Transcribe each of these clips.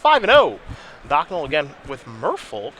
5-0. Dochnal again with Merfolk.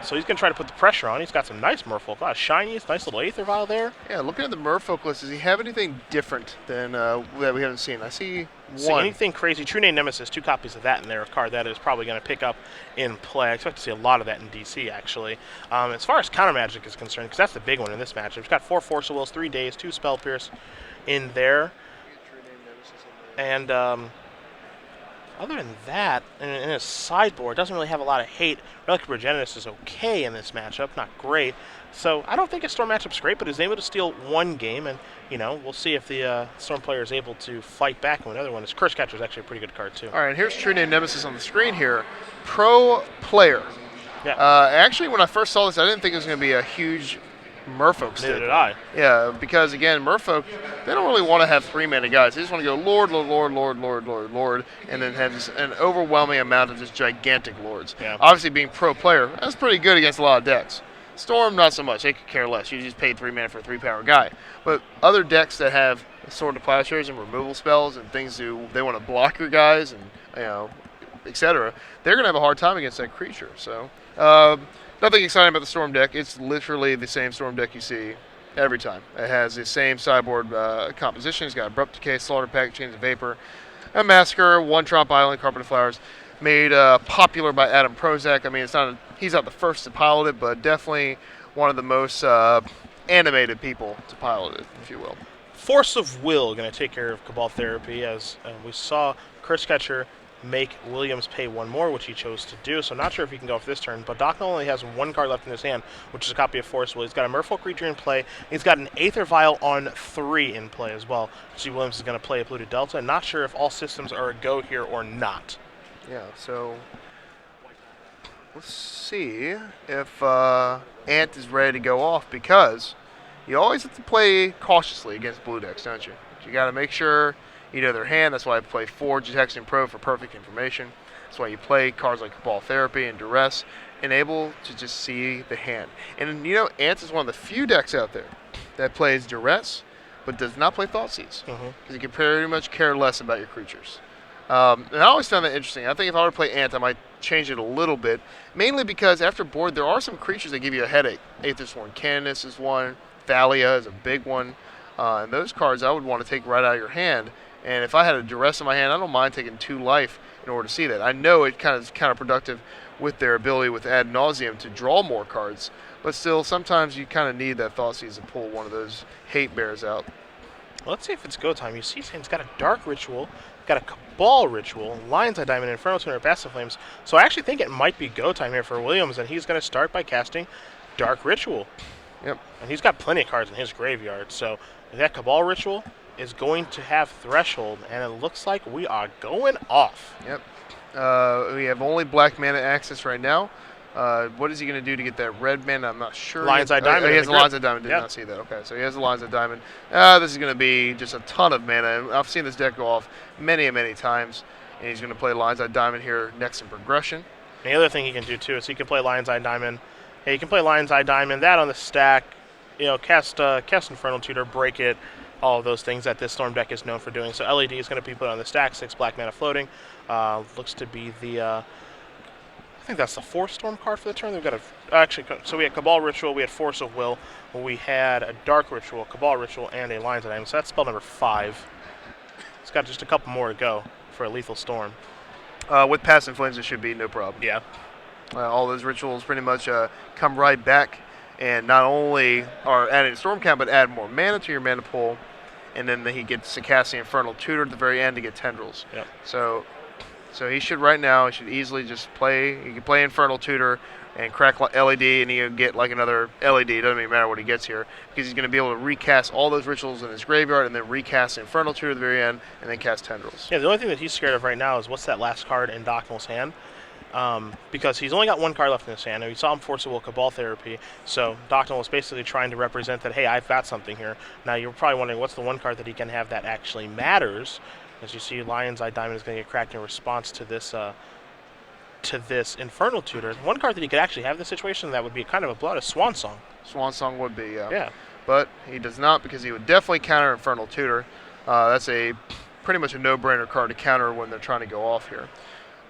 So he's going to try to put the pressure on. He's got some nice Merfolk. A lot of shinies, nice little Aether Vial there. Yeah, looking at the Merfolk list, does he have anything different than that we haven't seen? I see See one. anything crazy. True Name Nemesis, 2 copies of that in there. A card that is probably going to pick up in play. I expect to see a lot of that in DC, actually. As far as Counter Magic is concerned, because that's the big one in this matchup, he's got 4 Force of Wills, 3 Days, 2 Spell Pierce in there. And other than that, in his sideboard, doesn't really have a lot of hate. Relic of Progenitus is okay in this matchup, not great. So I don't think his Storm matchup's great, but he's able to steal one game, and we'll see if the Storm player is able to fight back. And another one is Curse Catcher is actually a pretty good card too. All right, here's True Name Nemesis on the screen here. Pro player. Yeah. Actually, when I first saw this, I didn't think it was going to be a huge Merfolk stick. Neither did I. Yeah, because again, Merfolk, they don't really want to have 3-mana guys. They just want to go Lord, Lord, Lord, Lord, Lord, Lord, Lord, and then have just an overwhelming amount of just gigantic Lords. Yeah. Obviously, being pro player, that's pretty good against a lot of decks. Storm, not so much. They could care less. You just paid 3 mana for a 3-power guy. But other decks that have Sword of Plowshares and removal spells and things they want to block your guys and etc. They're going to have a hard time against that creature. So nothing exciting about the Storm deck. It's literally the same Storm deck you see every time. It has the same sideboard composition. It's got Abrupt Decay, Slaughter Pact, Chains of Vapor, a Massacre, One Trump Island, Carpet of Flowers. Made popular by Adam Prozac. I mean, he's not the first to pilot it, but definitely one of the most animated people to pilot it, if you will. Force of Will going to take care of Cabal Therapy, as we saw Curse Catcher make Williams pay 1 more, which he chose to do. So not sure if he can go for this turn, but Dochnal only has 1 card left in his hand, which is a copy of Force of Will. He's got a Merfolk creature in play. He's got an Aether Vial on 3 in play as well. See, Williams is going to play a Polluted Delta. Not sure if all systems are a go here or not. Yeah, so let's see if Ant is ready to go off, because you always have to play cautiously against blue decks, don't you? You got to make sure you know their hand. That's why I play Forge, Detection Pro for perfect information. That's why you play cards like Cabal Therapy and Duress, and able to just see the hand. And Ant is one of the few decks out there that plays Duress, but does not play Thoughtseize, because you can pretty much care less about your creatures. And I always found that interesting. I think if I were to play Ant, I might change it a little bit, mainly because after board, there are some creatures that give you a headache. Aethersworn Canoness is one. Thalia is a big one. And those cards I would want to take right out of your hand. And if I had a Duress in my hand, I don't mind taking 2 life in order to see that. I know it kind of is counterproductive with their ability with Ad Nauseam to draw more cards, but still, sometimes you kind of need that Thoughtseize to pull one of those hate bears out. Well, let's see if it's go time. You see, he's got a Dark Ritual, got a Cabal Ritual, Lion's Eye Diamond, Inferno Tuner, Bast Flames. So I actually think it might be go time here for Williams, and he's going to start by casting Dark Ritual. Yep. And he's got plenty of cards in his graveyard, so that Cabal Ritual is going to have Threshold, and it looks like we are going off. Yep. We have only black mana access right now. What is he going to do to get that red mana? I'm not sure. Lion's Eye Diamond. He has a Lion's Eye Diamond. Did not see that. Okay, so he has a Lion's Eye Diamond. This is going to be just a ton of mana. And I've seen this deck go off many, many times. And he's going to play Lion's Eye Diamond here next in progression. And the other thing he can do, too, is he can play Lion's Eye Diamond. Hey, he can play Lion's Eye Diamond, that on the stack, cast Infernal Tutor, break it, all of those things that this Storm deck is known for doing. So LED is going to be put on the stack, 6 black mana floating. Looks to be the, I think that's the 4th Storm card for the turn. We've got so we had Cabal Ritual, we had Force of Will, we had a Dark Ritual, Cabal Ritual, and a Lion's Eye Diamond. So that's spell number 5. It's got just a couple more to go for a Lethal Storm. With Passing Flames, it should be no problem. Yeah. All those rituals pretty much come right back, and not only are adding Storm count, but add more mana to your mana pool, and then he gets to cast the Infernal Tutor at the very end to get Tendrils. Yep. So he should right now, he should easily just play, he can play Infernal Tutor and crack LED, and he'll get like another LED, doesn't even matter what he gets here, because he's going to be able to recast all those rituals in his graveyard, and then recast the Infernal Tutor at the very end, and then cast Tendrils. Yeah, the only thing that he's scared of right now is what's that last card in Dochnal's hand. Because he's only got 1 card left in his hand. And we saw him Force of Will, Cabal Therapy. So Dochnal was basically trying to represent that, hey, I've got something here. Now you're probably wondering what's the 1 card that he can have that actually matters. As you see, Lion's Eye Diamond is going to get cracked in response to this Infernal Tutor. 1 card that he could actually have in this situation that would be kind of a blood, is Swan Song. Swan Song would be, yeah. Yeah. But he does not, because he would definitely counter Infernal Tutor. That's pretty much a no-brainer card to counter when they're trying to go off here.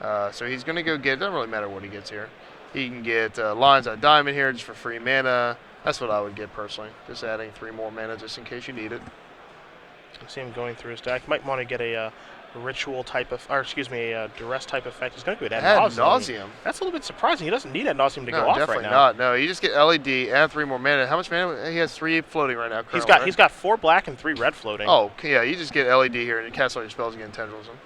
So he's going to go get, it doesn't really matter what he gets here. He can get Lines on Diamond here just for free mana. That's what I would get personally. Just adding 3 more mana just in case you need it. I see him going through his deck. Might want to get a ritual type of, or excuse me, a duress type effect. He's going to go with Ad Nauseam. That's a little bit surprising. He doesn't need Ad Nauseam to go off right now. Definitely not. No, you just get LED, add 3 more mana. How much mana? He has 3 floating right now. He's got 4 black and 3 red floating. Oh, yeah. You just get LED here and you cast all your spells again, tendrils them.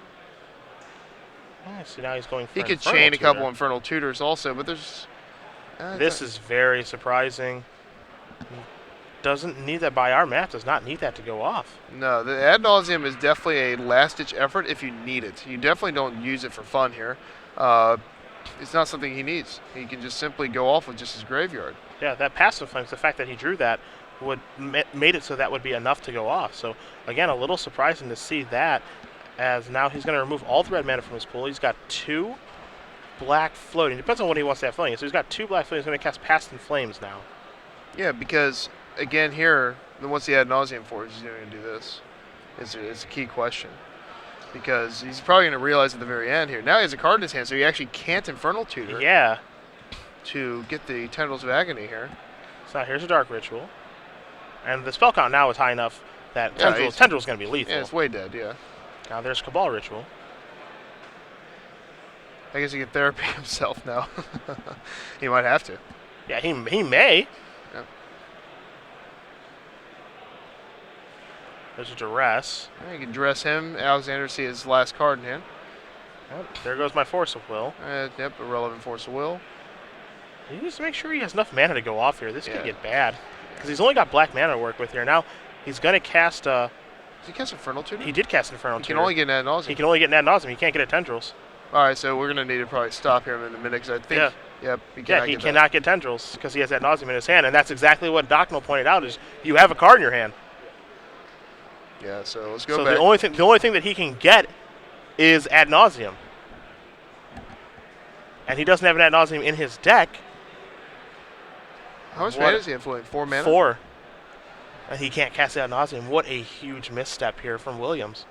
Oh, so now he's going for He could chain a couple Infernal Tutors also, but there's. This is very surprising. Doesn't need that by our math. Does not need that to go off. No, the Ad Nauseam is definitely a last-ditch effort if you need it. You definitely don't use it for fun here. It's not something he needs. He can just simply go off with just his graveyard. Yeah, that passive flames, the fact that he drew that would made it so that would be enough to go off. So again, a little surprising to see that, as now he's going to remove all the red mana from his pool. He's got 2 black floating. Depends on what he wants to have floating. So he's got 2 black floating. He's going to cast Past in Flames now. Yeah, because again here, what's the Ad Nauseam for? He's going to do this. It's a key question. Because he's probably going to realize at the very end here. Now he has a card in his hand, so he actually can't Infernal Tutor. Yeah. To get the Tendrils of Agony here. So now here's a Dark Ritual. And the spell count now is high enough that Tendril's going to be lethal. Yeah, it's way dead, yeah. Now there's Cabal Ritual. I guess he can therapy himself now. He might have to. Yeah, he may. Yep. There's a Duress. Yeah, you can dress him. Alexander see his last card in hand. Yep, there goes my Force of Will. Yep, irrelevant Force of Will. He needs to make sure he has enough mana to go off here. This could get bad. Because he's only got black mana to work with here. Now he's going to cast... Did he cast Infernal Tutor? He did cast Infernal Tutor. He can only get an Ad Nauseam. He can only get an Ad Nauseam. He can't get a Tendrils. All right, so we're going to need to probably stop here in a minute because I think... Yeah. Yep, he cannot get Tendrils because he has Ad Nauseam in his hand. And that's exactly what Dochnal pointed out is you have a card in your hand. Yeah, so let's go so back. The only thing that he can get is Ad Nauseam. And he doesn't have an Ad Nauseam in his deck. How much mana does he have floating? 4 mana? 4. And he can't cast Ad Nauseam. What a huge misstep here from Williams.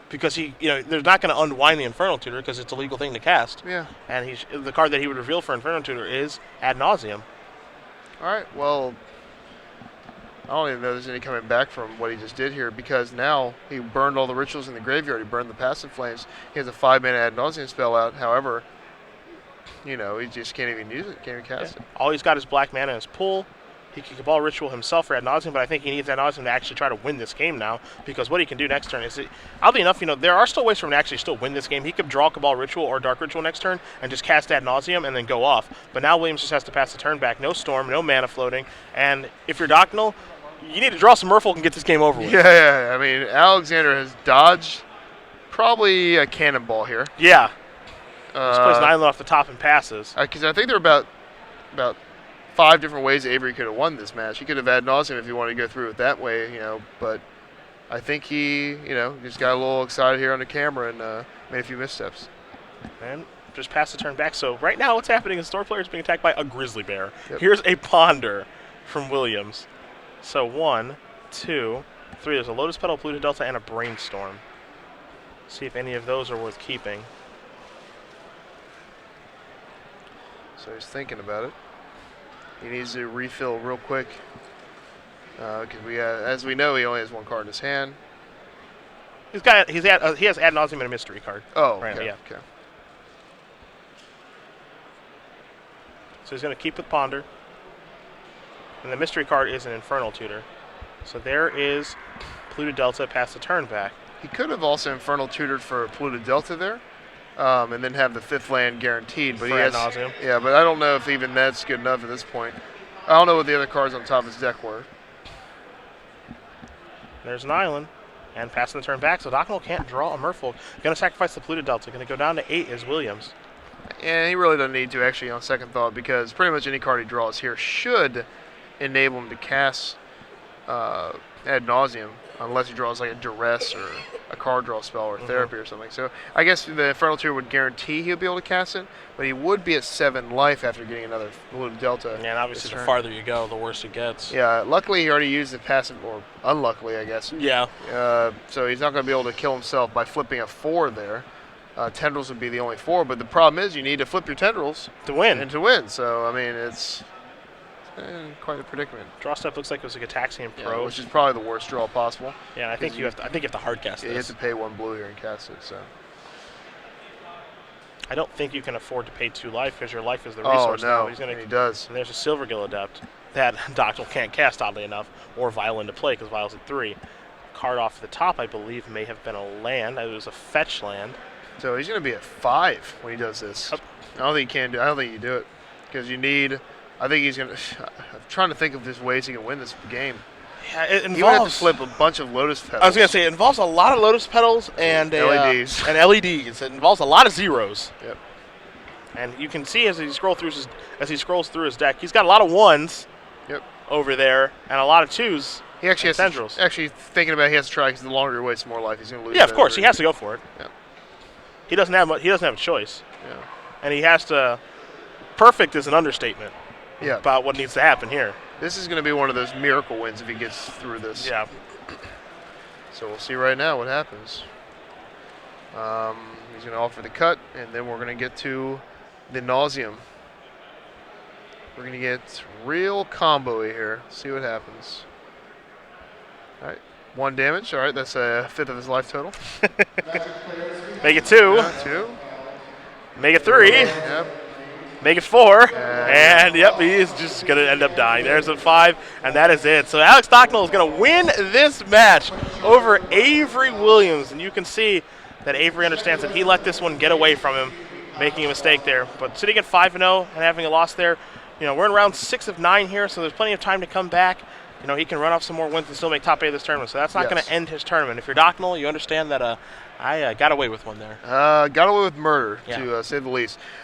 Because they're not going to unwind the Infernal Tutor because it's a legal thing to cast. Yeah. And the card that he would reveal for Infernal Tutor is Ad Nauseam. All right, well, I don't even know there's any coming back from what he just did here because now he burned all the rituals in the graveyard. He burned the Passive Flames. He has a 5-mana Ad Nauseam spell out. However, he just can't even use it. Can't even cast it. All he's got is black mana in his pool. He can Cabal Ritual himself for Ad Nauseam, but I think he needs Ad Nauseam to actually try to win this game now because what he can do next turn is, oddly enough, there are still ways for him to actually still win this game. He could draw Cabal Ritual or Dark Ritual next turn and just cast Ad Nauseam and then go off. But now Williams just has to pass the turn back. No Storm, no mana floating. And if you're Dochnal, you need to draw some Merfolk and get this game over with. Yeah. I mean, Alexander has dodged probably a cannonball here. Yeah. Just plays an island off the top and passes. Because I think there are about 5 different ways Avery could have won this match. He could have Ad Nauseam if he wanted to go through it that way, but I think he, just got a little excited here on the camera and made a few missteps. And just passed the turn back. So right now what's happening is Store player is being attacked by a Grizzly Bear. Yep. Here's a Ponder from Williams. So 1, 2, 3. There's a Lotus Petal, Polluted Delta, and a Brainstorm. See if any of those are worth keeping. So he's thinking about it. He needs to refill real quick because as we know, he only has 1 card in his hand. He has Ad Nauseam and a mystery card. Oh, right okay. now, yeah. Okay. So he's going to keep with Ponder. And the mystery card is an Infernal Tutor. So there is Polluted Delta past the turn back. He could have also Infernal Tutored for Polluted Delta there. And then have the 5th land guaranteed. But Ad Nauseam. Yeah, but I don't know if even that's good enough at this point. I don't know what the other cards on top of his deck were. There's an island. And passing the turn back, so Dochnal can't draw a Merfolk. Going to sacrifice the Polluted Delta. Going to go down to 8 is Williams. And he really doesn't need to actually on second thought because pretty much any card he draws here should enable him to cast Ad Nauseam unless he draws like a Duress or a card draw spell or therapy or something. So I guess the Infernal Tutor would guarantee he'll be able to cast it, but he would be at 7 life after getting another Polluted Delta. Yeah, and obviously the farther you go, the worse it gets. Yeah, luckily he already used the passive, or unluckily I guess. Yeah. So he's not going to be able to kill himself by flipping a 4 there. Tendrils would be the only 4, but the problem is you need to flip your Tendrils To win. and to win. So, I mean, it's quite a predicament. Draw step looks like it was like a Taxian Yeah, Pro. which is probably the worst draw possible. Yeah, I think you have to hard cast You have this. to pay 1 blue here and cast it. So. I don't think you can afford to pay 2 life because your life is the Oh resource now. no, He's gonna, and he does. and there's a Silver Gill Adept that Dochnal can't cast, oddly enough, or Vial into play because Vial's at 3. Card off the top, I believe, may have been a land. It was a fetch land. So he's going to be at 5 when he does this. Yep. I don't think you can do. I don't think you do it because you need. I think he's going to. I'm trying to think of just ways he can win this game. Yeah, it He would have to involves. flip a bunch of Lotus petals. I was gonna say it involves a lot of Lotus Petals and LEDs. and LEDs. It involves a lot of zeros. Yep. And you can see as he scrolls through his deck, he's got a lot of 1s. Yep. Over there and a lot of 2s. He actually has Tendrils. to. Actually, thinking about it, he has to try because the longer he waits, the more life he's going to lose. Yeah, of course he has to go for it. Yeah. He doesn't have a choice, Yeah. and he has to. Perfect is an understatement Yeah. about what needs to happen here. This is going to be one of those miracle wins if he gets through this. Yeah. So we'll see right now what happens. He's going to offer the cut, and then we're going to get to the nauseum. We're going to get real combo-y here. See what happens. All right. 1 damage. All right, that's a 1/5 of his life total. Make it 2. 2. Make it 3. Yep. Make it 4. And- And yep, he is just going to end up dying. There's a 5, and that is it. So Alex Dochnal is going to win this match over Avery Williams. And you can see that Avery understands that he let this one get away from him, making a mistake there. But sitting at 5-0 and having a loss there, we're in round 6 of 9 here, so there's plenty of time to come back. He can run off some more wins and still make top 8 of this tournament. So that's not going to end his tournament. If you're Dochnal, you understand that I got away with one there. Got away with murder, Yeah. to say the least.